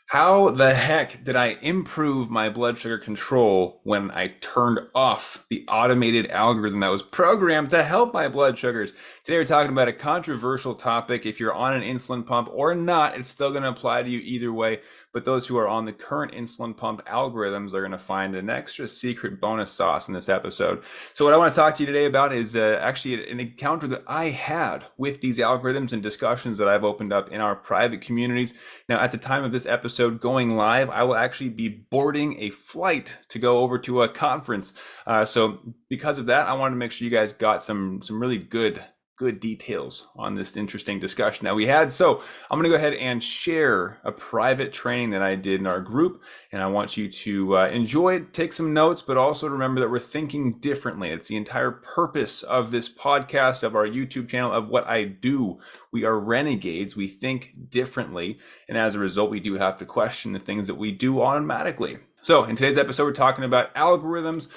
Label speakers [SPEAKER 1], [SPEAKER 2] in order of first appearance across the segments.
[SPEAKER 1] How the heck did I improve my blood sugar control when I turned off the automated algorithm that was programmed to help my blood sugars? Today we're talking about a controversial topic. If you're on an insulin pump or not, it's still going to apply to you either way. But those who are on the current insulin pump algorithms are going to find an extra secret bonus sauce in this episode. So what I want to talk to you today about is actually an encounter that I had with these algorithms and discussions that I've opened up in our private communities. Now, at the time of this episode going live, I will actually be boarding a flight to go over to a conference. So because of that, I wanted to make sure you guys got some really good details on this interesting discussion that we had. So I'm going to go ahead and share a private training that I did in our group, and I want you to enjoy it, take some notes, but also remember that we're thinking differently. It's the entire purpose of this podcast, of our YouTube channel, of what I do. We are renegades. We think differently, and as a result, we do have to question the things that we do automatically. So in today's episode, we're talking about algorithms,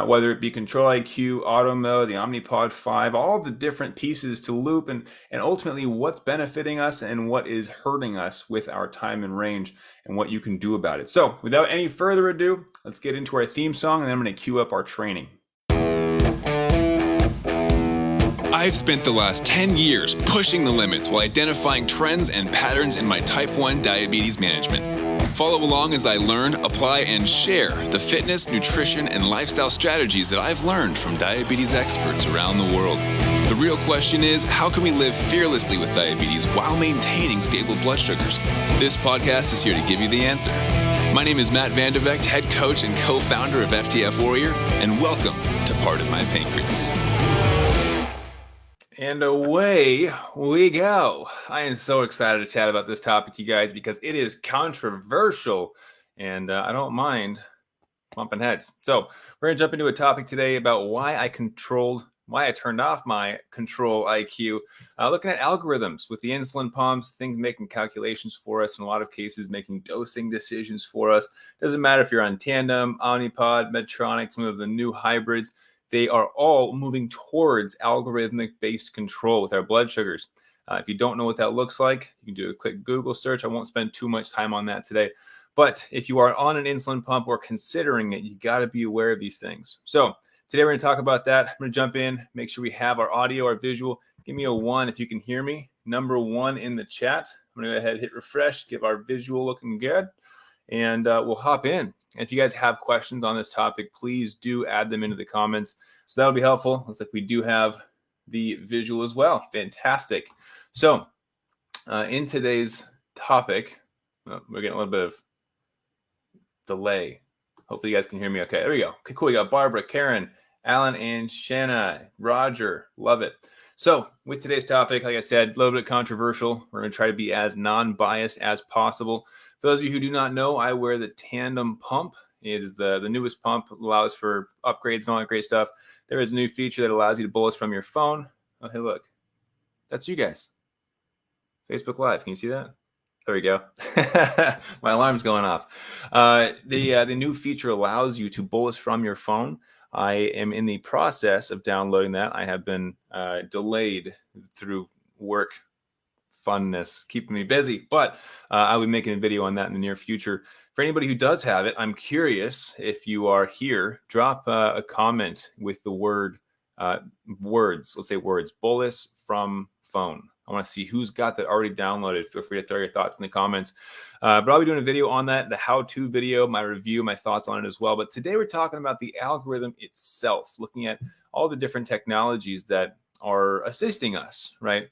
[SPEAKER 1] whether it be Control IQ, Auto Mode, the Omnipod 5, all the different pieces to loop, and ultimately what's benefiting us and what is hurting us with our time and range and what you can do about it. So without any further ado, let's get into our theme song, and then I'm going to cue up our training.
[SPEAKER 2] I've spent the last 10 years pushing the limits while identifying trends and patterns in my type 1 diabetes management. Follow along as I learn, apply, and share the fitness, nutrition, and lifestyle strategies that I've learned from diabetes experts around the world. The real question is, how can we live fearlessly with diabetes while maintaining stable blood sugars? This podcast is here to give you the answer. My name is Matt Vandevecht, head coach and co-founder of FTF Warrior, and welcome to Pardon My Pancreas.
[SPEAKER 1] And away we go. I am so excited to chat about this topic, you guys, because it is controversial, and I don't mind bumping heads. So we're going to jump into a topic today about why I turned off my Control IQ, looking at algorithms with the insulin pumps, things making calculations for us, in a lot of cases making dosing decisions for us. Doesn't matter if you're on Tandem, Omnipod, Medtronic, some of the new hybrids. They are all moving towards algorithmic-based control with our blood sugars. If you don't know what that looks like, you can do a quick Google search. I won't spend too much time on that today. But if you are on an insulin pump or considering it, you got to be aware of these things. So today we're going to talk about that. I'm going to jump in, make sure we have our audio, our visual. Give me a 1 if you can hear me. Number 1 in the chat. I'm going to go ahead and hit refresh, give our visual looking good, and we'll hop in. And if you guys have questions on this topic, please do add them into the comments. So that'll be helpful. Looks like we do have the visual as well. Fantastic. So in today's topic, we're getting a little bit of delay. Hopefully you guys can hear me okay. There we go. Okay, cool. We got Barbara, Karen, Alan, and Shanna. Roger. Love it. So with today's topic, like I said, a little bit controversial. We're going to try to be as non-biased as possible. For those of you who do not know, I wear the Tandem pump. It is the newest pump, allows for upgrades and all that great stuff. There is a new feature that allows you to bolus from your phone. Oh, hey, look. That's you guys. Facebook Live. Can you see that? There we go. My alarm's going off. The new feature allows you to bolus from your phone. I am in the process of downloading that. I have been delayed through work funness, keeping me busy, but I'll be making a video on that in the near future. For anybody who does have it, I'm curious if you are here, drop a comment with the words, let's say words, bolus from phone. I want to see who's got that already downloaded. Feel free to throw your thoughts in the comments. But I'll be doing a video on that, the how-to video, my review, my thoughts on it as well. But today we're talking about the algorithm itself, looking at all the different technologies that are assisting us, right?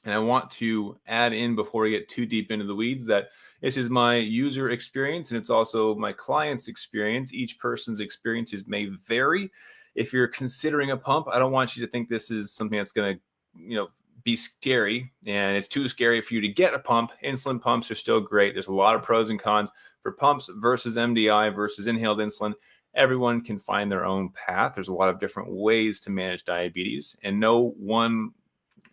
[SPEAKER 1] And I want to add in, before we get too deep into the weeds, that this is my user experience and it's also my client's experience. Each person's experiences may vary. If you're considering a pump, I don't want you to think this is something that's going to, be scary, and it's too scary for you to get a pump. Insulin pumps are still great. There's a lot of pros and cons for pumps versus MDI versus inhaled insulin. Everyone can find their own path. There's a lot of different ways to manage diabetes, and no one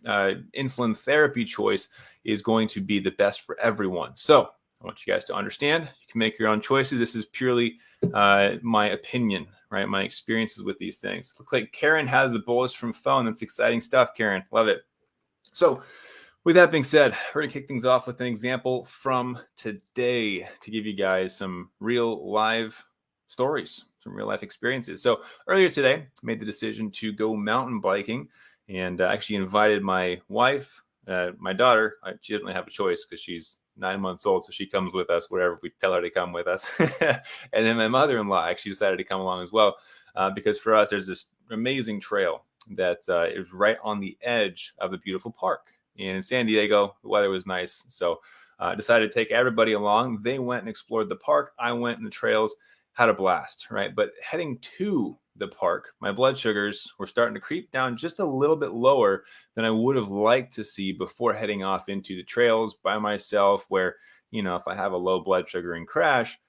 [SPEAKER 1] insulin therapy choice is going to be the best for everyone. So I want you guys to understand, you can make your own choices. This is purely my opinion, right? My experiences with these things. Looks like Karen has the bolus from phone. That's exciting stuff, Karen. Love it. So With that being said, we're going to kick things off with an example from today to give you guys some real live stories, some real life experiences. So earlier today, I made the decision to go mountain biking, and actually invited my wife, my daughter. She doesn't really have a choice because she's 9 months old, so she comes with us wherever we tell her to come with us. And then my mother-in-law actually decided to come along as well, because for us, there's this amazing trail that is right on the edge of a beautiful park. And in San Diego, the weather was nice, so I decided to take everybody along. They went and explored the park. I went in the trails, had a blast, right? But heading to the park, my blood sugars were starting to creep down just a little bit lower than I would have liked to see before heading off into the trails by myself, where, if I have a low blood sugar and crash,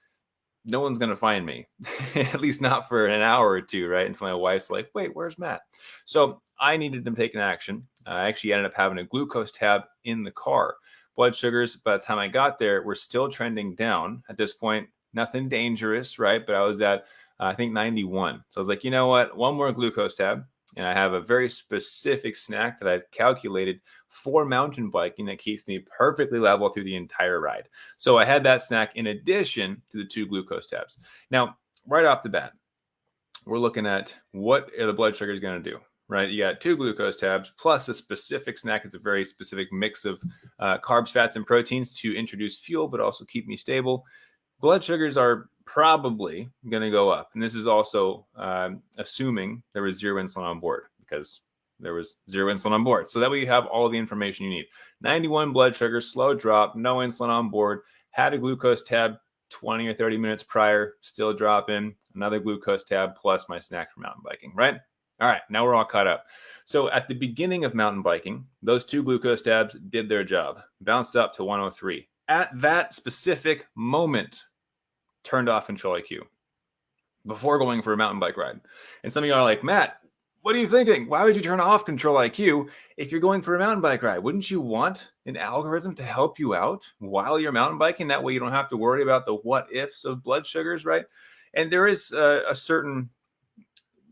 [SPEAKER 1] no one's going to find me, at least not for an hour or two, right? Until my wife's like, wait, where's Matt? So I needed to take an action. I actually ended up having a glucose tab in the car. Blood sugars, by the time I got there, were still trending down. At this point, nothing dangerous, right? But I was at, I think, 91. So I was like, you know what? One more glucose tab. And I have a very specific snack that I've calculated for mountain biking that keeps me perfectly level through the entire ride. So I had that snack in addition to the 2 glucose tabs. Now, right off the bat, we're looking at what are the blood sugars going to do, right? You got 2 glucose tabs plus a specific snack. It's a very specific mix of carbs, fats, and proteins to introduce fuel, but also keep me stable. Blood sugars are probably going to go up. And this is also assuming there was 0 insulin on board, because there was 0 insulin on board. So that way you have all the information you need. 91 blood sugar, slow drop, no insulin on board, had a glucose tab 20 or 30 minutes prior, still dropping, another glucose tab plus my snack for mountain biking, right? All right, now we're all caught up. So at the beginning of mountain biking, those 2 glucose tabs did their job, bounced up to 103. At that specific moment, turned off Control IQ before going for a mountain bike ride. And some of you are like, Matt, what are you thinking? Why would you turn off Control IQ if you're going for a mountain bike ride? Wouldn't you want an algorithm to help you out while you're mountain biking? That way you don't have to worry about the what ifs of blood sugars, right? And there is a certain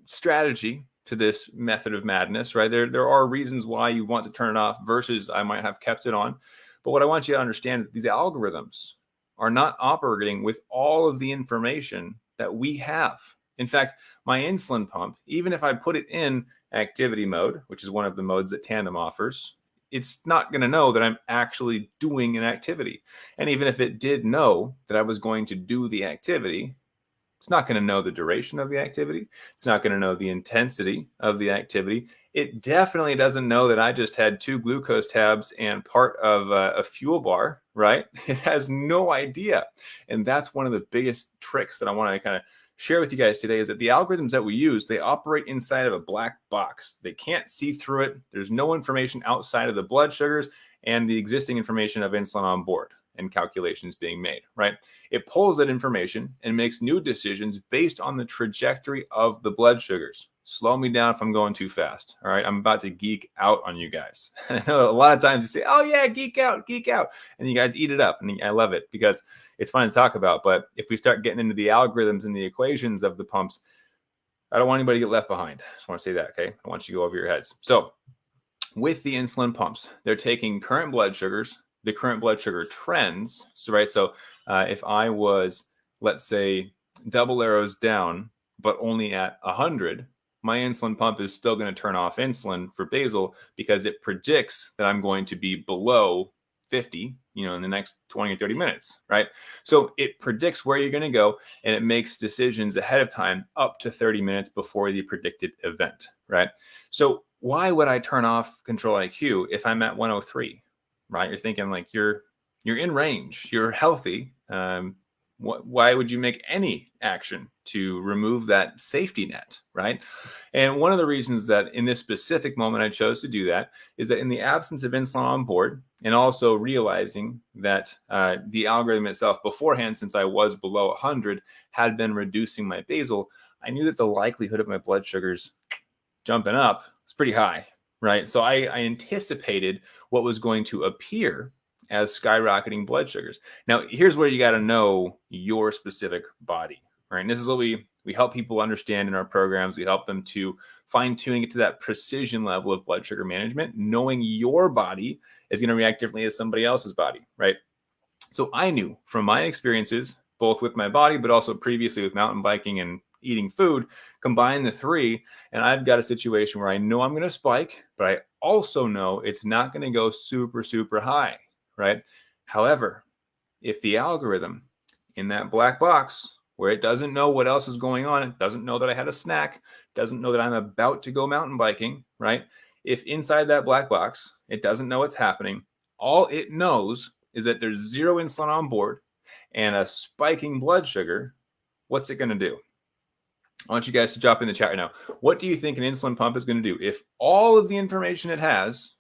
[SPEAKER 1] strategy to this method of madness, right? There are reasons why you want to turn it off versus I might have kept it on. But what I want you to understand is these algorithms are not operating with all of the information that we have. In fact, my insulin pump, even if I put it in activity mode, which is one of the modes that Tandem offers, it's not going to know that I'm actually doing an activity. And even if it did know that I was going to do the activity, it's not going to know the duration of the activity. It's not going to know the intensity of the activity. It definitely doesn't know that I just had 2 glucose tabs and part of a fuel bar, right? It has no idea. And that's one of the biggest tricks that I want to kind of share with you guys today, is that the algorithms that we use, they operate inside of a black box. They can't see through it. There's no information outside of the blood sugars and the existing information of insulin on board and calculations being made, right? It pulls that information and makes new decisions based on the trajectory of the blood sugars. Slow me down if I'm going too fast, all right? I'm about to geek out on you guys. I know a lot of times you say, oh yeah, geek out, and you guys eat it up, and I love it because it's fun to talk about. But if we start getting into the algorithms and the equations of the pumps, I don't want anybody to get left behind. I just want to say that, okay? I want you to go over your heads. So with the insulin pumps, they're taking current blood sugars, the current blood sugar trends. So, right. So if I was, let's say, double arrows down, but only at 100, my insulin pump is still going to turn off insulin for basal because it predicts that I'm going to be below 50, in the next 20 or 30 minutes, right? So it predicts where you're going to go, and it makes decisions ahead of time up to 30 minutes before the predicted event, right? So why would I turn off Control IQ if I'm at 103? Right? You're thinking like you're in range, you're healthy. Why would you make any action to remove that safety net, right? And one of the reasons that in this specific moment I chose to do that is that in the absence of insulin on board, and also realizing that the algorithm itself beforehand, since I was below 100, had been reducing my basal, I knew that the likelihood of my blood sugars jumping up was pretty high, right? So I anticipated what was going to appear as skyrocketing blood sugars. Now, here's where you got to know your specific body, right? And this is what we We help people understand in our programs. We help them to fine tuning it to that precision level of blood sugar management, knowing your body is going to react differently as somebody else's body, right? So I knew from my experiences, both with my body, but also previously with mountain biking and eating food, combine the three, and I've got a situation where I know I'm going to spike, but I also know it's not going to go super, super high, right? However, if the algorithm in that black box where it doesn't know what else is going on, it doesn't know that I had a snack, doesn't know that I'm about to go mountain biking, right? If inside that black box, it doesn't know what's happening, all it knows is that there's zero insulin on board and a spiking blood sugar, what's it going to do? I want you guys to drop in the chat right now. What do you think an insulin pump is going to do? If all of the information it has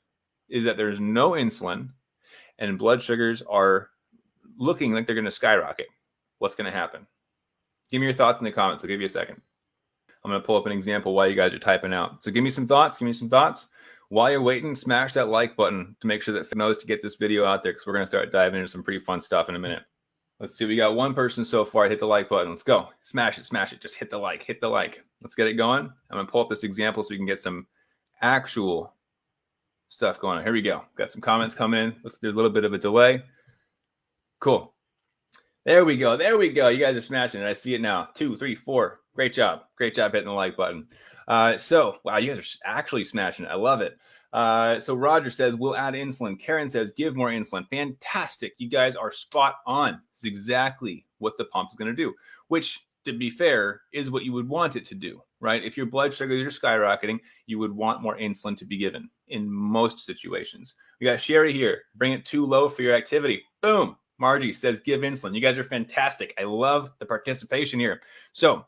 [SPEAKER 1] is that there's no insulin and blood sugars are looking like they're going to skyrocket, what's going to happen? Give me your thoughts in the comments. I'll give you a second. I'm going to pull up an example while you guys are typing out. So give me some thoughts. Give me some thoughts. While you're waiting, smash that like button to make sure that Finn knows to get this video out there, because we're going to start diving into some pretty fun stuff in a minute. Let's see. We got one person so far. Hit the like button. Let's go. Smash it. Smash it. Just hit the like. Hit the like. Let's get it going. I'm going to pull up this example so we can get some actual stuff going on. Here we go. Got some comments coming in. There's a little bit of a delay. Cool. There we go. There we go. You guys are smashing it. I see it now. 2, 3, 4. Great job. Great job hitting the like button. So, wow, you guys are actually smashing it. I love it. So Roger says, we'll add insulin. Karen says, give more insulin. Fantastic. You guys are spot on. This is exactly what the pump is going to do, which, to be fair, is what you would want it to do, right? If your blood sugars are skyrocketing, you would want more insulin to be given in most situations. We got Sherry here. Bring it too low for your activity. Boom. Margie says, give insulin. You guys are fantastic. I love the participation here. So,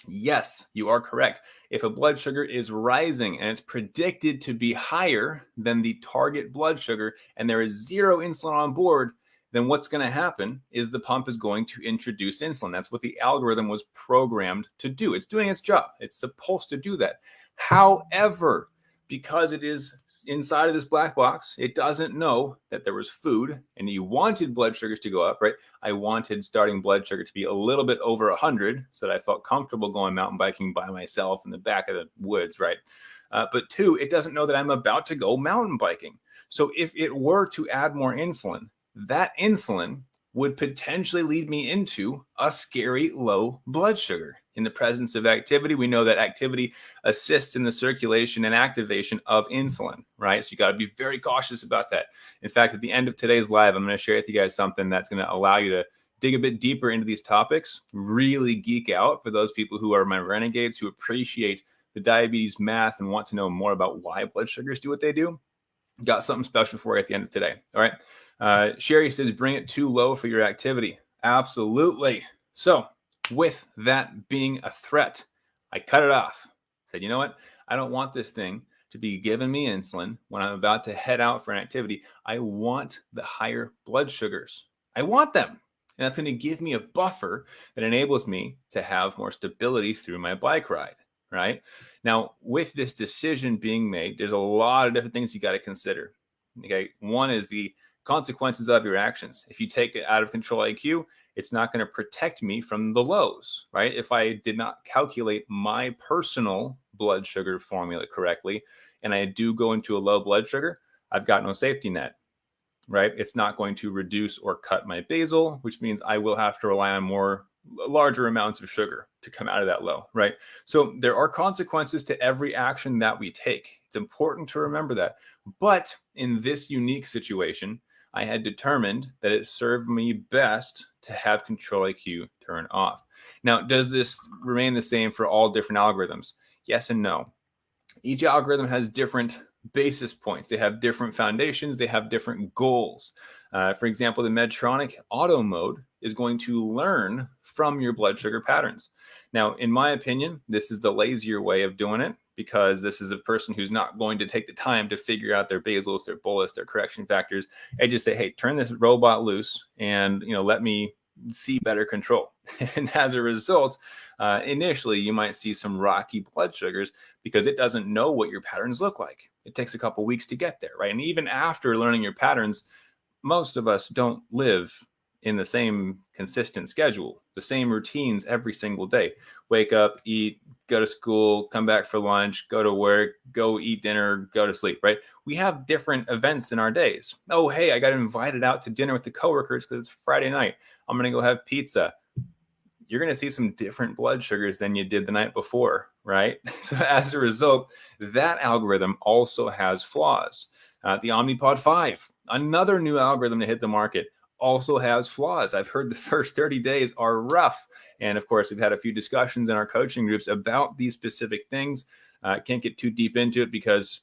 [SPEAKER 1] yes, you are correct. If a blood sugar is rising and it's predicted to be higher than the target blood sugar and there is zero insulin on board, then what's going to happen is the pump is going to introduce insulin. That's what the algorithm was programmed to do. It's doing its job. It's supposed to do that. However, because it is inside of this black box, it doesn't know that there was food and you wanted blood sugars to go up, right? I wanted starting blood sugar to be a little bit over 100 so that I felt comfortable going mountain biking by myself in the back of the woods, right? But 2, it doesn't know that I'm about to go mountain biking. So if it were to add more insulin, that insulin would potentially lead me into a scary low blood sugar. In the presence of activity, we know that activity assists in the circulation and activation of insulin, right? So you got to be very cautious about that. In fact, at the end of today's live, I'm going to share with you guys something that's going to allow you to dig a bit deeper into these topics, really geek out for those people who are my renegades, who appreciate the diabetes math and want to know more about why blood sugars do what they do. Got something special for you at the end of today. All right. Sherry says, bring it too low for your activity. Absolutely. So with that being a threat, I cut it off. Said, you know what? I don't want this thing to be giving me insulin when I'm about to head out for an activity. I want the higher blood sugars. I want them. And that's going to give me a buffer that enables me to have more stability through my bike ride, right? Now, with this decision being made, there's a lot of different things you got to consider. Okay, one is the consequences of your actions. If you take it out of control IQ, it's not going to protect me from the lows, right? If I did not calculate my personal blood sugar formula correctly, and I do go into a low blood sugar, I've got no safety net, right? It's not going to reduce or cut my basal, which means I will have to rely on larger amounts of sugar to come out of that low, right? So there are consequences to every action that we take. It's important to remember that. But in this unique situation, I had determined that it served me best to have control IQ turn off. Now, does this remain the same for all different algorithms? Yes and no. Each algorithm has different basis points. They have different foundations. They have different goals. For example, the Medtronic auto mode is going to learn from your blood sugar patterns. Now, in my opinion, this is the lazier way of doing it, because this is a person who's not going to take the time to figure out their basals, their bolus, their correction factors. I just say, hey, turn this robot loose and let me see better control. And as a result, initially you might see some rocky blood sugars because it doesn't know what your patterns look like. It takes a couple weeks to get there, right? And even after learning your patterns, most of us don't live in the same consistent schedule, the same routines every single day. Wake up, eat, go to school, come back for lunch, go to work, go eat dinner, go to sleep, right? We have different events in our days. Oh, hey, I got invited out to dinner with the coworkers because it's Friday night. I'm going to go have pizza. You're going to see some different blood sugars than you did the night before, right? So as a result, that algorithm also has flaws. The Omnipod 5, another new algorithm to hit the market, also has flaws. I've heard the first 30 days are rough. And of course, we've had a few discussions in our coaching groups about these specific things. Can't get too deep into it because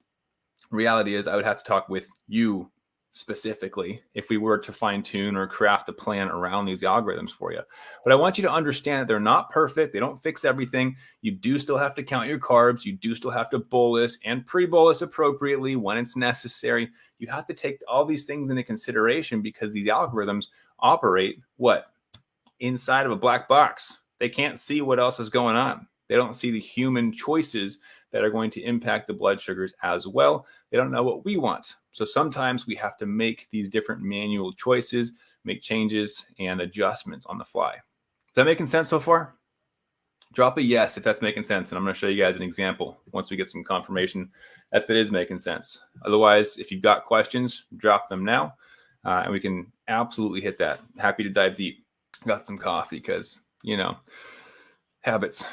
[SPEAKER 1] reality is I would have to talk with you specifically if we were to fine tune or craft a plan around these algorithms for you. But I want you to understand that they're not perfect. They don't fix everything. You do still have to count your carbs. You do still have to bolus and pre-bolus appropriately when it's necessary. You have to take all these things into consideration because these algorithms operate what? Inside of a black box. They can't see what else is going on. They don't see the human choices that are going to impact the blood sugars as well. They don't know what we want. So sometimes we have to make these different manual choices, make changes and adjustments on the fly. Is that making sense so far? Drop a yes if that's making sense. And I'm going to show you guys an example once we get some confirmation if it is making sense. Otherwise, if you've got questions, drop them now and we can absolutely hit that. Happy to dive deep. Got some coffee because, habits.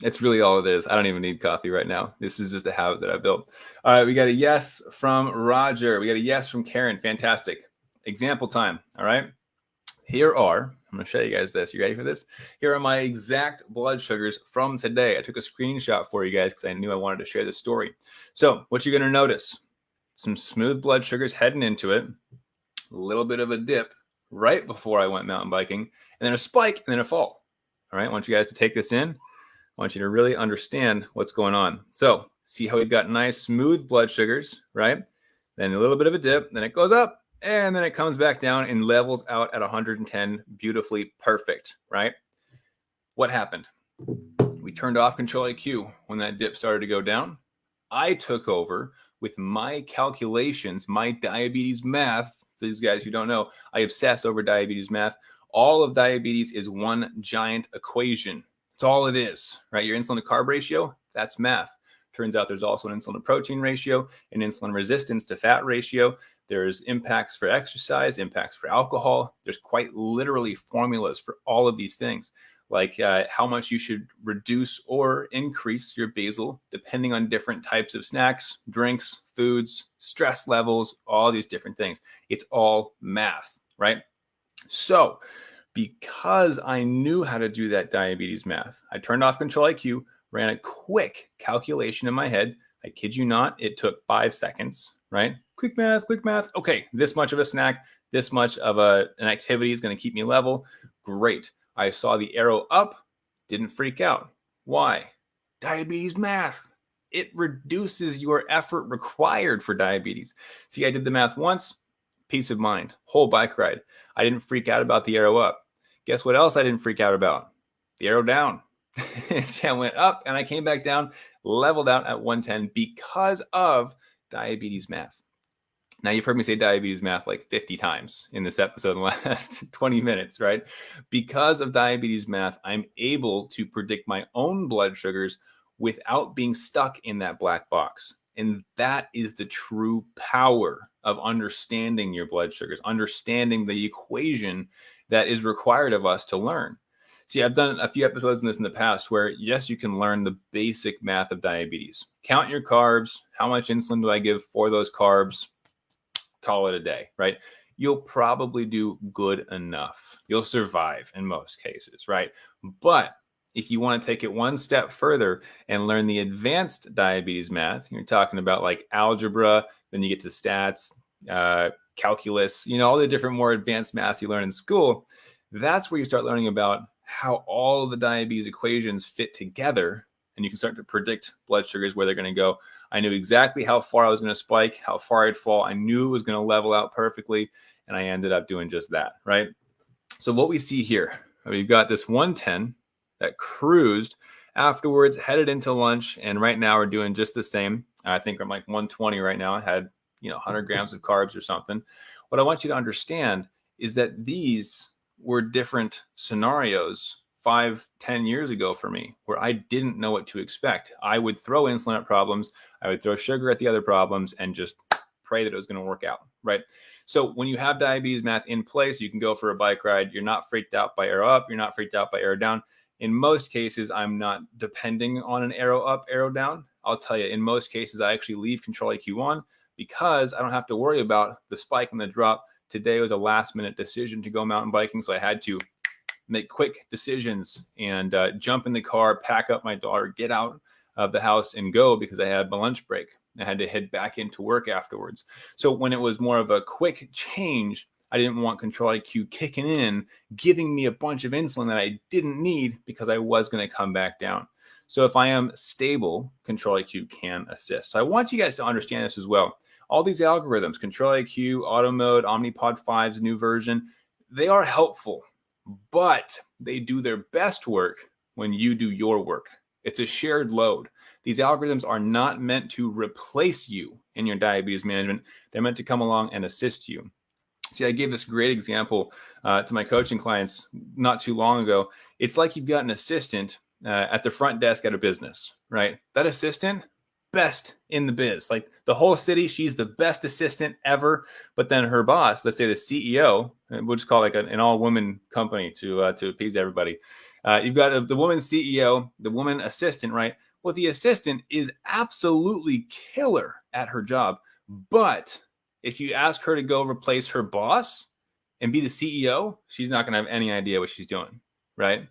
[SPEAKER 1] It's really all it is. I don't even need coffee right now. This is just a habit that I built. All right, we got a yes from Roger. We got a yes from Karen. Fantastic. Example time. All right. I'm going to show you guys this. You ready for this? Here are my exact blood sugars from today. I took a screenshot for you guys because I knew I wanted to share this story. So what you're going to notice, some smooth blood sugars heading into it, a little bit of a dip right before I went mountain biking, and then a spike and then a fall. All right. I want you guys to take this in. I want you to really understand what's going on. So see how we've got nice smooth blood sugars, right? Then a little bit of a dip, then it goes up and then it comes back down and levels out at 110, beautifully perfect, right? What happened? We turned off Control IQ when that dip started to go down. I took over with my calculations, my diabetes math. For these guys who don't know, I obsess over diabetes math. All of diabetes is one giant equation. It's all it is, right? Your insulin to carb ratio, that's math. Turns out there's also an insulin to protein ratio, an insulin resistance to fat ratio. There's impacts for exercise, impacts for alcohol. There's quite literally formulas for all of these things, like how much you should reduce or increase your basal depending on different types of snacks, drinks, foods, stress levels, all these different things. It's all math, right? So because I knew how to do that diabetes math, I turned off Control IQ, ran a quick calculation in my head. I kid you not, it took 5 seconds, right? Quick math. Okay, this much of a snack, this much of an activity is going to keep me level. Great. I saw the arrow up, didn't freak out. Why? Diabetes math. It reduces your effort required for diabetes. See, I did the math once, peace of mind, whole bike ride. I didn't freak out about the arrow up. Guess what else I didn't freak out about? The arrow down. See, I went up and I came back down, leveled out at 110 because of diabetes math. Now, you've heard me say diabetes math like 50 times in this episode in the last 20 minutes, right? Because of diabetes math, I'm able to predict my own blood sugars without being stuck in that black box. And that is the true power of understanding your blood sugars, understanding the equation that is required of us to learn. See, I've done a few episodes on this in the past where, yes, you can learn the basic math of diabetes. Count your carbs. How much insulin do I give for those carbs? Call it a day, right? You'll probably do good enough. You'll survive in most cases, right? But if you want to take it one step further and learn the advanced diabetes math, you're talking about like algebra, then you get to stats, calculus, all the different more advanced maths you learn in school. That's where you start learning about how all of the diabetes equations fit together, and you can start to predict blood sugars, where they're going to go. I knew exactly how far I was going to spike, how far I'd fall. I knew it was going to level out perfectly, and I ended up doing just that, right? So what we see here, we've got this 110 that cruised, afterwards headed into lunch, and right now we're doing just the same. I think I'm like 120 right now. I had 100 grams of carbs or something. What I want you to understand is that these were different scenarios 5-10 years ago for me, where I didn't know what to expect. I would throw insulin at problems, I would throw sugar at the other problems, and just pray that it was going to work out, right? So when you have diabetes math in place, you can go for a bike ride. You're not freaked out by arrow up. You're not freaked out by arrow down. In most cases, I'm not depending on an arrow up, arrow down. I'll tell you, in most cases, I actually leave Control IQ on because I don't have to worry about the spike and the drop. Today was a last minute decision to go mountain biking, so I had to make quick decisions and jump in the car, pack up my daughter, get out of the house and go because I had my lunch break. I had to head back into work afterwards. So when it was more of a quick change, I didn't want Control IQ kicking in, giving me a bunch of insulin that I didn't need because I was going to come back down. So if I am stable, Control IQ can assist. So I want you guys to understand this as well. All these algorithms, Control IQ, Auto Mode, Omnipod 5's new version, they are helpful, but they do their best work when you do your work. It's a shared load. These algorithms are not meant to replace you in your diabetes management. They're meant to come along and assist you. See, I gave this great example to my coaching clients not too long ago. It's like you've got an assistant at the front desk at a business, right? That assistant, best in the biz. Like the whole city, she's the best assistant ever. But then her boss, let's say the CEO, and we'll just call it like an all-woman company to appease everybody. You've got the woman CEO, the woman assistant, right? Well, the assistant is absolutely killer at her job. But if you ask her to go replace her boss and be the CEO, she's not going to have any idea what she's doing, right?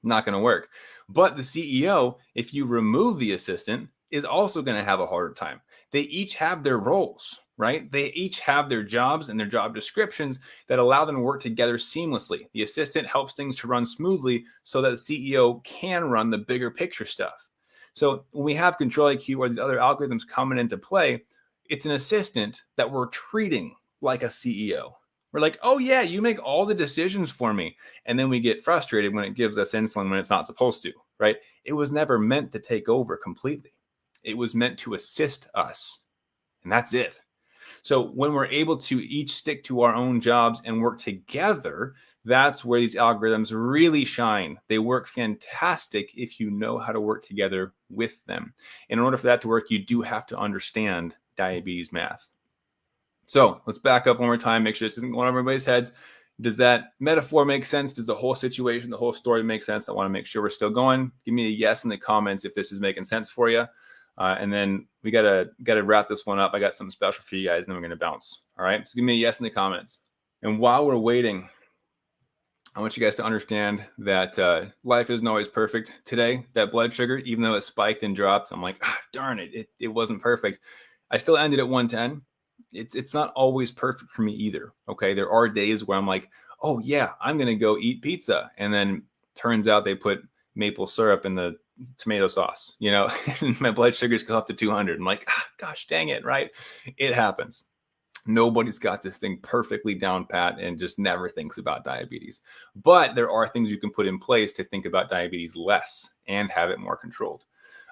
[SPEAKER 1] Not going to work. But the CEO, if you remove the assistant, is also going to have a harder time. They each have their roles, right? They each have their jobs and their job descriptions that allow them to work together seamlessly. The assistant helps things to run smoothly so that the CEO can run the bigger picture stuff. So when we have Control IQ or these other algorithms coming into play, it's an assistant that we're treating like a CEO. We're like, oh yeah, you make all the decisions for me. And then we get frustrated when it gives us insulin when it's not supposed to, right? It was never meant to take over completely. It was meant to assist us. And that's it. So when we're able to each stick to our own jobs and work together, that's where these algorithms really shine. They work fantastic if you know how to work together with them. In order for that to work, you do have to understand diabetes math. So let's back up one more time, make sure this isn't going over everybody's heads. Does that metaphor make sense? Does the whole situation, the whole story make sense? I want to make sure we're still going. Give me a yes in the comments if this is making sense for you. And then we gotta wrap this one up. I got something special for you guys, and then we're gonna bounce. All right. So give me a yes in the comments. And while we're waiting, I want you guys to understand that life isn't always perfect. Today, that blood sugar, even though it spiked and dropped, I'm like, darn it, it wasn't perfect. I still ended at 110. It's not always perfect for me either. Okay. There are days where I'm like, oh yeah, I'm gonna go eat pizza, and then turns out they put maple syrup in the tomato sauce, and my blood sugars go up to 200. I'm like, gosh, dang it, right? It happens. Nobody's got this thing perfectly down pat and just never thinks about diabetes. But there are things you can put in place to think about diabetes less and have it more controlled.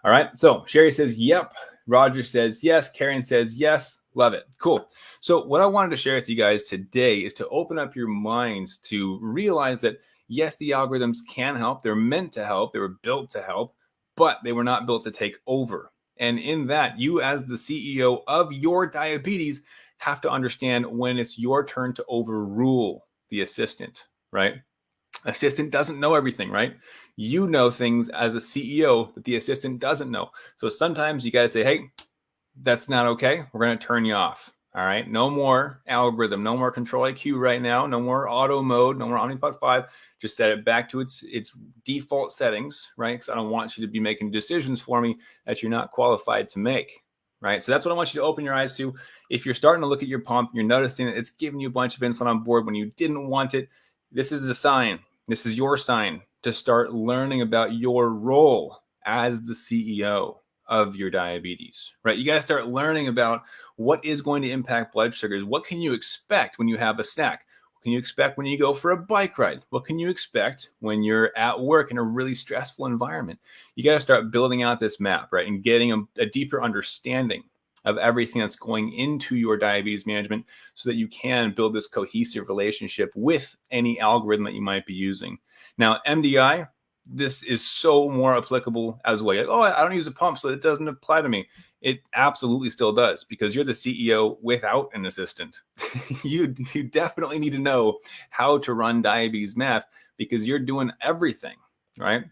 [SPEAKER 1] All right. So Sherry says, yep. Roger says, yes. Karen says, yes. Love it. Cool. So what I wanted to share with you guys today is to open up your minds to realize that yes, the algorithms can help. They're meant to help. They were built to help, but they were not built to take over. And in that, you as the CEO of your diabetes have to understand when it's your turn to overrule the assistant, right? Assistant doesn't know everything, right? You know things as a CEO that the assistant doesn't know. So sometimes you got to say, hey, that's not okay. We're going to turn you off. All right. No more algorithm, no more Control IQ right now, no more auto mode, no more Omnipod 5. Just set it back to its default settings, right? Because I don't want you to be making decisions for me that you're not qualified to make, right? So that's what I want you to open your eyes to. If you're starting to look at your pump, you're noticing that it's giving you a bunch of insulin on board when you didn't want it. This is a sign. This is your sign to start learning about your role as the CEO of your diabetes, right? You got to start learning about what is going to impact blood sugars. What can you expect when you have a snack? What can you expect when you go for a bike ride? What can you expect when you're at work in a really stressful environment? You got to start building out this map, right? And getting a deeper understanding of everything that's going into your diabetes management so that you can build this cohesive relationship with any algorithm that you might be using. Now, MDI, this is so more applicable as well. Like, oh, I don't use a pump, so it doesn't apply to me. It absolutely still does, because you're the CEO without an assistant. you definitely need to know how to run diabetes math, because you're doing everything, right?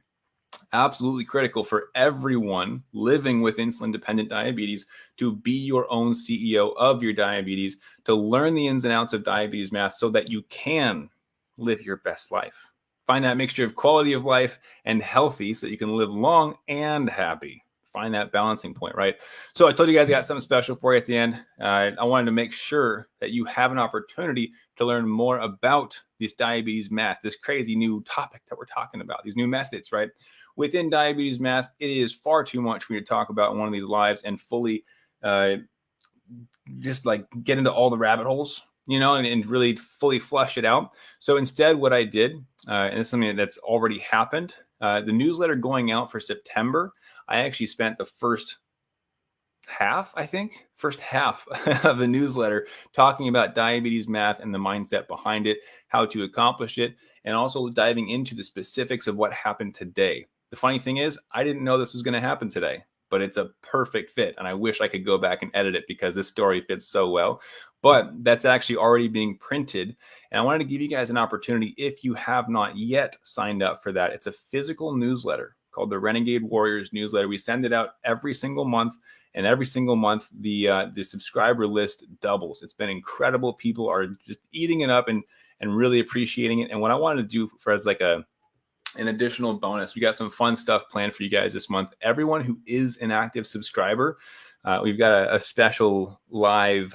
[SPEAKER 1] Absolutely critical for everyone living with insulin dependent diabetes to be your own CEO of your diabetes, to learn the ins and outs of diabetes math so that you can live your best life. Find that mixture of quality of life and healthy so that you can live long and happy. Find that balancing point, right? So I told you guys I got something special for you at the end. I wanted to make sure that you have an opportunity to learn more about this diabetes math, this crazy new topic that we're talking about, these new methods, right? Within diabetes math, it is far too much for me to talk about in one of these lives and fully just like get into all the rabbit holes, and really fully flush it out. So instead, what I did, and it's something that's already happened, the newsletter going out for September, I actually spent the first half of the newsletter talking about diabetes math and the mindset behind it, how to accomplish it, and also diving into the specifics of what happened today. The funny thing is, I didn't know this was going to happen today, but it's a perfect fit. And I wish I could go back and edit it because this story fits so well. But that's actually already being printed. And I wanted to give you guys an opportunity, if you have not yet signed up for that. It's a physical newsletter called the Renegade Warriors newsletter. We send it out every single month. And every single month, the subscriber list doubles. It's been incredible. People are just eating it up and really appreciating it. And what I wanted to do for as like an additional bonus, we got some fun stuff planned for you guys this month. Everyone who is an active subscriber, we've got a special live.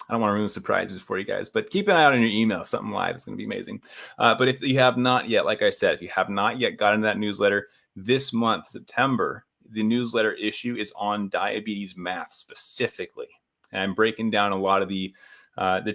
[SPEAKER 1] I don't want to ruin surprises for you guys, but keep an eye out on your email. Something live is going to be amazing. But if you have not yet, like I said, if you have not yet gotten that newsletter this month, September, the newsletter issue is on diabetes math specifically. And I'm breaking down a lot of the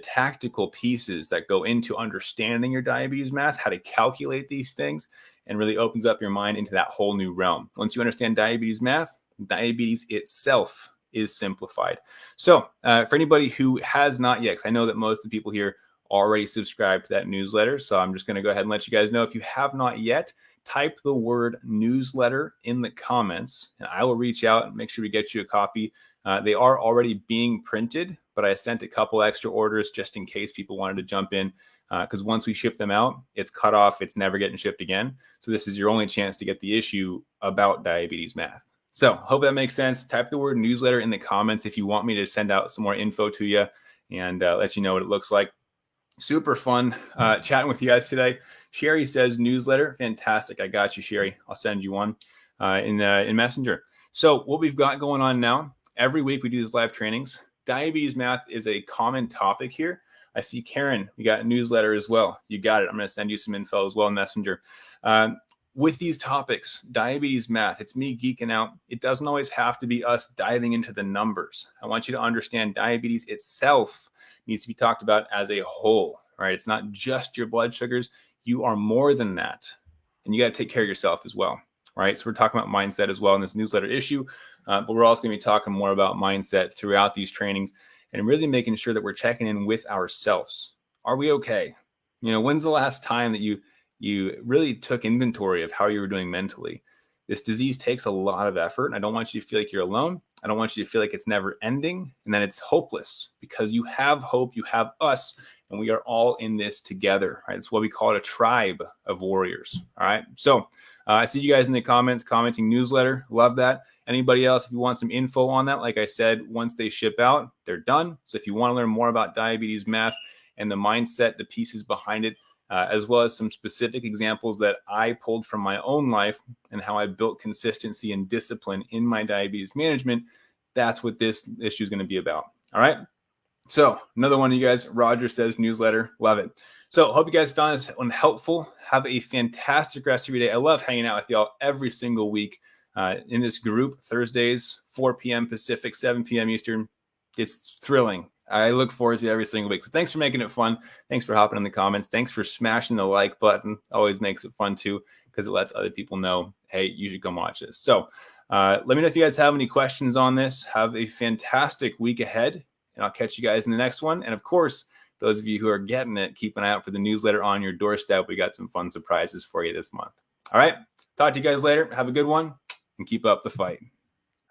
[SPEAKER 1] tactical pieces that go into understanding your diabetes math, how to calculate these things, and really opens up your mind into that whole new realm. Once you understand diabetes math, diabetes itself is simplified. So for anybody who has not yet, because I know that most of the people here already subscribed to that newsletter, so I'm just going to go ahead and let you guys know, if you have not yet, type the word newsletter in the comments, and I will reach out and make sure we get you a copy. They are already being printed, but I sent a couple extra orders just in case people wanted to jump in, because once we ship them out, it's cut off. It's never getting shipped again. So this is your only chance to get the issue about diabetes math. So hope that makes sense. Type the word newsletter in the comments if you want me to send out some more info to you and let you know what it looks like. Super fun chatting with you guys today. Sherry says newsletter. Fantastic. I got you, Sherry. I'll send you one in Messenger. So what we've got going on now, every week we do these live trainings. Diabetes math is a common topic here. I see Karen, we got a newsletter as well. You got it. I'm going to send you some info as well in Messenger. With these topics, diabetes math, it's me geeking out. It doesn't always have to be us diving into the numbers. I want you to understand diabetes itself needs to be talked about as a whole, right? It's not just your blood sugars. You are more than that. And you got to take care of yourself as well, right? So we're talking about mindset as well in this newsletter issue, but we're also going to be talking more about mindset throughout these trainings and really making sure that we're checking in with ourselves. Are we okay? When's the last time that you really took inventory of how you were doing mentally? This disease takes a lot of effort, and I don't want you to feel like you're alone. I don't want you to feel like it's never ending and then it's hopeless, because you have hope, you have us, and we are all in this together, right? It's what we call it, a tribe of warriors, all right? So I see you guys in the comments commenting newsletter. Love that. Anybody else, if you want some info on that, like I said, once they ship out, they're done. So if you want to learn more about diabetes math and the mindset, the pieces behind it, as well as some specific examples that I pulled from my own life and how I built consistency and discipline in my diabetes management, that's what this issue is going to be about. All right. So another one of you guys, Roger says newsletter. Love it. So hope you guys found this one helpful. Have a fantastic rest of your day. I love hanging out with y'all every single week in this group, Thursdays, 4 p.m. Pacific, 7 p.m. Eastern. It's thrilling. I look forward to it every single week. So thanks for making it fun. Thanks for hopping in the comments. Thanks for smashing the like button. Always makes it fun too, because it lets other people know, hey, you should come watch this. So Let me know if you guys have any questions on this. Have a fantastic week ahead, and I'll catch you guys in the next one. And of course, those of you who are getting it, keep an eye out for the newsletter on your doorstep. We got some fun surprises for you this month. All right. Talk to you guys later. Have a good one and keep up the fight.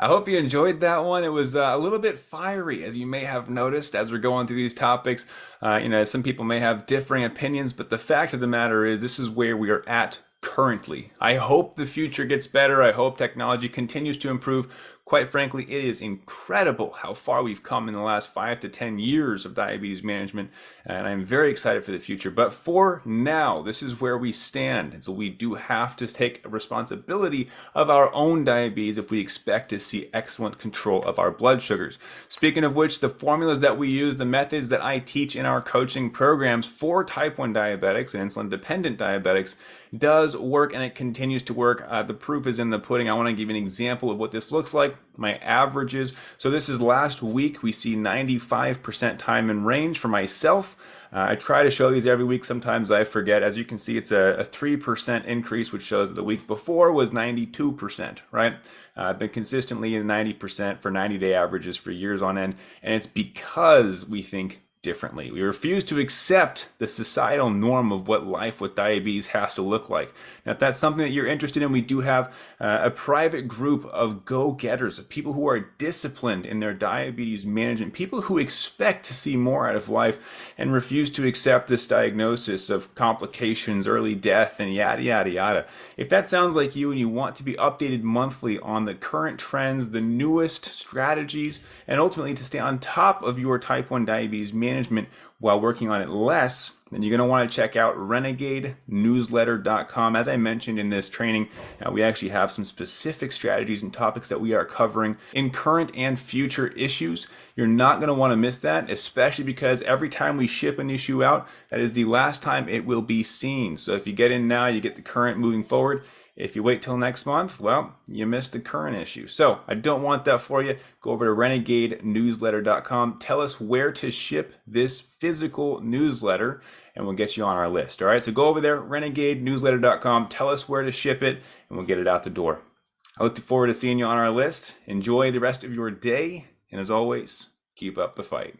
[SPEAKER 1] I hope you enjoyed that one. It was a little bit fiery, as you may have noticed as we're going through these topics. Some people may have differing opinions, but the fact of the matter is this is where we are at currently. I hope the future gets better. I hope technology continues to improve. Quite frankly, it is incredible how far we've come in the last 5 to 10 years of diabetes management, and I'm very excited for the future. But for now, this is where we stand, and so we do have to take responsibility of our own diabetes if we expect to see excellent control of our blood sugars. Speaking of which, the formulas that we use, the methods that I teach in our coaching programs for type 1 diabetics and insulin-dependent diabetics does work, and it continues to work. The proof is in the pudding. I want to give you an example of what this looks like. My averages. So this is last week. We see 95% time in range for myself. I try to show these every week. Sometimes I forget. As you can see, it's a 3% increase, which shows that the week before was 92%, right? I've been consistently in 90% for 90-day averages for years on end, and it's because we think differently. We refuse to accept the societal norm of what life with diabetes has to look like. Now, if that's something that you're interested in, we do have a private group of go-getters, of people who are disciplined in their diabetes management, people who expect to see more out of life and refuse to accept this diagnosis of complications, early death, and yada, yada, yada. If that sounds like you and you want to be updated monthly on the current trends, the newest strategies, and ultimately to stay on top of your type 1 diabetes management while working on it less, then you're going to want to check out renegadenewsletter.com. As I mentioned in this training, we actually have some specific strategies and topics that we are covering in current and future issues. You're not going to want to miss that, especially because every time we ship an issue out, that is the last time it will be seen. So if you get in now, you get the current moving forward. If you wait till next month, well, you missed the current issue. So I don't want that for you. Go over to renegadenewsletter.com. Tell us where to ship this physical newsletter, and we'll get you on our list. All right, so go over there, renegadenewsletter.com. Tell us where to ship it, and we'll get it out the door. I look forward to seeing you on our list. Enjoy the rest of your day, and as always, keep up the fight.